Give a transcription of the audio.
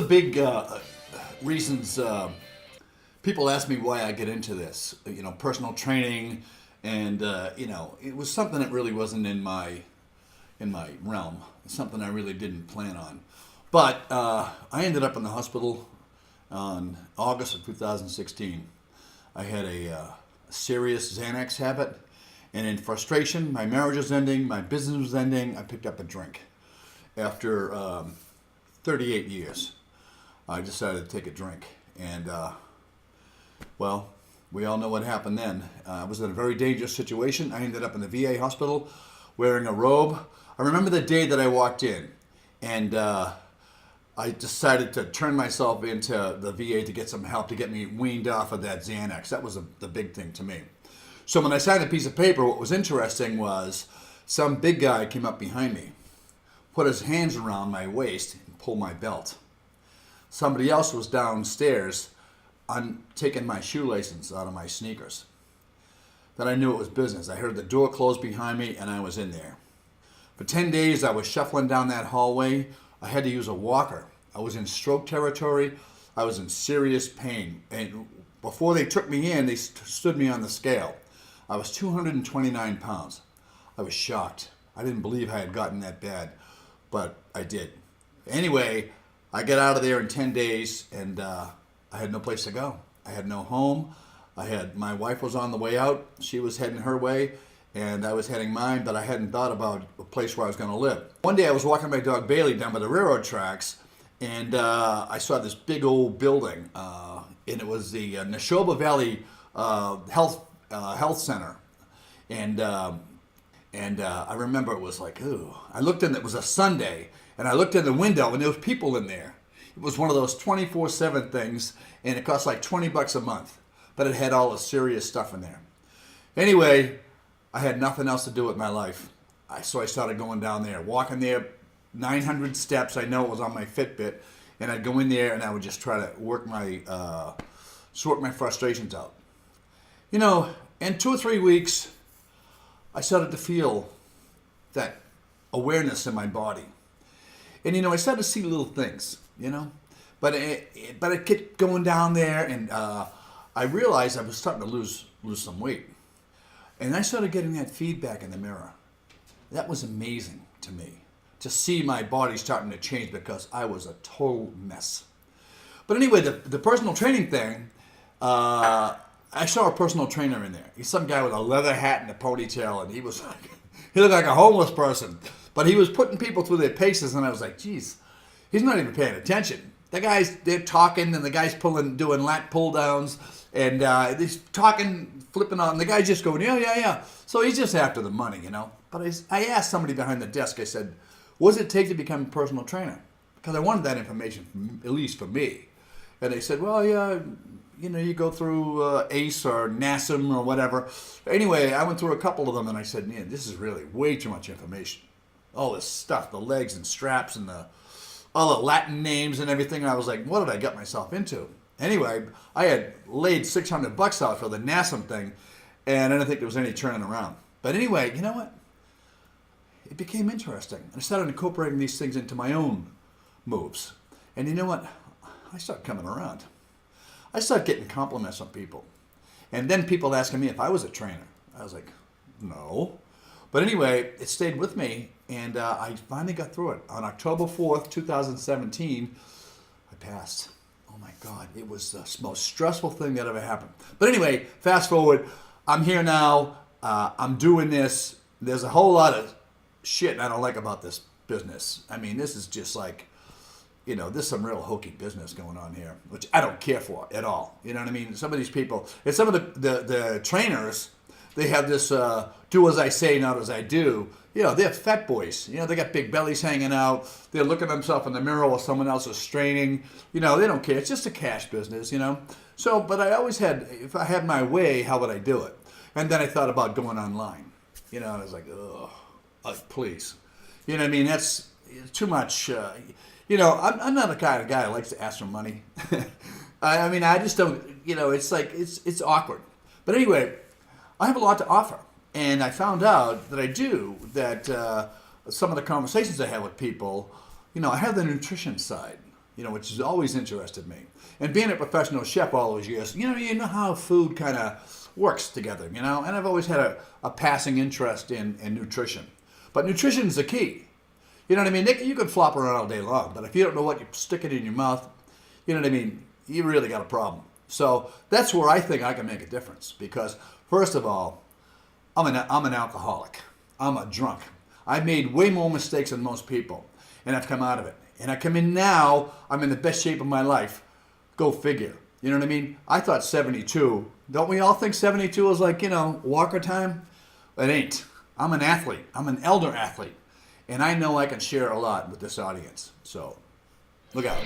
big reasons people ask me why I get into this. Personal training, and it was something that really wasn't in my realm. Something I really didn't plan on. But I ended up in the hospital on August of 2016. I had a serious Xanax habit, and in frustration, my marriage was ending, my business was ending. I picked up a drink. After 38 years, I decided to take a drink, and well, we all know what happened then. I was in a very dangerous situation. I ended up in the VA hospital wearing a robe. I remember the day that I walked in, and I decided to turn myself into the VA to get some help to get me weaned off of that Xanax. That was the big thing to me. So when I signed a piece of paper, what was interesting was some big guy came up behind me, put his hands around my waist, and pulled my belt. Somebody else was downstairs taking my shoelaces out of my sneakers. Then I knew it was business. I heard the door close behind me, and I was in there. For 10 days, I was shuffling down that hallway. I had to use a walker. I was in stroke territory. I was in serious pain. And before they took me in, they stood me on the scale. I was 229 pounds. I was shocked. I didn't believe I had gotten that bad, but I did. Anyway, I got out of there in 10 days, and I had no place to go. I had no home. My wife was on the way out. She was heading her way, and I was heading mine, but I hadn't thought about a place where I was going to live. One day I was walking my dog Bailey down by the railroad tracks, and I saw this big old building, and it was the Neshoba Valley Health Center. And I remember it was like, ooh. I looked in, it was a Sunday, and I looked in the window, and there was people in there. It was one of those 24/7 things, and it cost like $20 a month, but it had all the serious stuff in there. Anyway, I had nothing else to do with my life. So I started going down there, walking there, 900 steps. I know it was on my Fitbit, and I'd go in there and I would just try to sort my frustrations out. In 2 or 3 weeks, I started to feel that awareness in my body. And, I started to see little things, but it kept going down there, and I realized I was starting to lose some weight. And I started getting that feedback in the mirror. That was amazing to me, to see my body starting to change, because I was a total mess. But anyway, the personal training thing, I saw a personal trainer in there. He's some guy with a leather hat and a ponytail, and he looked like a homeless person. But he was putting people through their paces, and I was like, geez, he's not even paying attention. They're talking, and the guy's doing lat pull downs, and he's talking, flipping on. The guy's just going, yeah. So he's just after the money, But I asked somebody behind the desk, I said, what does it take to become a personal trainer? Because I wanted that information, at least for me. And they said, well, yeah, you go through ACE or NASM or whatever. Anyway, I went through a couple of them, and I said, man, this is really way too much information. All this stuff, the legs and straps and all the Latin names and everything. I was like, what did I get myself into? Anyway, I had laid $600 out for the NASM thing, and I didn't think there was any turning around. But anyway, you know what? It became interesting. I started incorporating these things into my own moves. And you know what? I started coming around. I started getting compliments from people. And then people asking me if I was a trainer. I was like, no. But anyway, it stayed with me, and I finally got through it. On October 4th, 2017, I passed. Oh my God, it was the most stressful thing that ever happened. But anyway, fast forward, I'm here now, I'm doing this. There's a whole lot of shit I don't like about this business. I mean, this is just like, there's some real hokey business going on here, which I don't care for at all. You know what I mean? Some of these people, and some of the trainers, they have this do as I say, not as I do. They're fat boys. They got big bellies hanging out. They're looking at themselves in the mirror while someone else is straining. They don't care. It's just a cash business, So, but I always if I had my way, how would I do it? And then I thought about going online. And I was like, ugh, please. You know what I mean? That's too much. I'm not a kind of guy that likes to ask for money. I mean, I just don't, it's like, it's awkward. But anyway, I have a lot to offer. And I found out that I do, that some of the conversations I have with people, I have the nutrition side. which has always interested me. And being a professional chef all those years, you know how food kind of works together, and I've always had a passing interest in nutrition. But nutrition's the key. You know what I mean? You can flop around all day long, but if you don't know what you're sticking in your mouth, you know what I mean? You really got a problem. So that's where I think I can make a difference because, first of all, I'm an alcoholic. I'm a drunk. I made way more mistakes than most people, and I've come out of it. And I come in now, I'm in the best shape of my life. Go figure. You know what I mean? I thought 72. Don't we all think 72 is like, walker time? It ain't. I'm an athlete. I'm an elder athlete. And I know I can share a lot with this audience. So, look out.